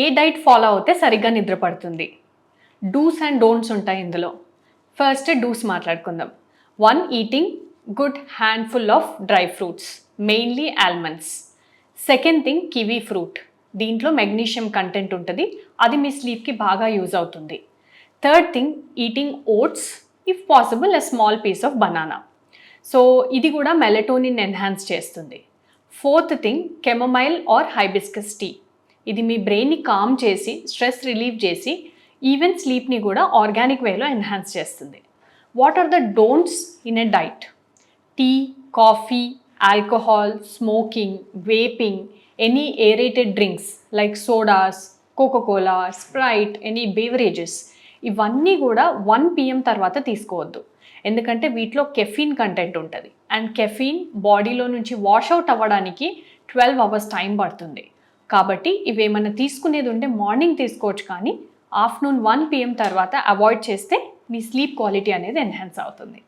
ఏ diet follow అవుతే సరిగ్గా నిద్ర పడుతుంది? డూస్ అండ్ డోంట్స్ ఉంటాయి ఇందులో. ఫస్ట్ డూస్ మాట్లాడుకుందాం. 1. Eating good handful of dry fruits, mainly almonds. Second thing kiwi fruit, దీంట్లో మెగ్నీషియం కంటెంట్ ఉంటుంది, అది మీ స్లీప్కి బాగా యూజ్ అవుతుంది. Third thing eating oats, if possible a small piece of banana. So ఇది కూడా మెలటోనిన్ ఎన్హాన్స్ చేస్తుంది. Fourth thing chamomile or hibiscus tea, ఇది మీ బ్రెయిన్ని కామ్ చేసి స్ట్రెస్ రిలీవ్ చేసి ఈవెన్ స్లీప్ని కూడా ఆర్గానిక్ వేలో ఎన్హాన్స్ చేస్తుంది. What are the don'ts in a diet? Tea, coffee, alcohol, smoking, vaping, any aerated drinks like sodas, Coca Cola, Sprite, any beverages, ఇవన్నీ కూడా 1 PM తర్వాత తీసుకోవద్దు. ఎందుకంటే వీటిలో కెఫీన్ కంటెంట్ ఉంటుంది అండ్ కెఫీన్ బాడీలో నుంచి వాష్అవుట్ అవ్వడానికి 12 hours టైం పడుతుంది. కాబట్టి ఇవేమైనా తీసుకునేది ఉంటే మార్నింగ్ తీసుకోవచ్చు, కానీ ఆఫ్టర్నూన్ 1 PM తర్వాత అవాయిడ్ చేస్తే మీ స్లీప్ క్వాలిటీ అనేది ఎన్హాన్స్ అవుతుంది.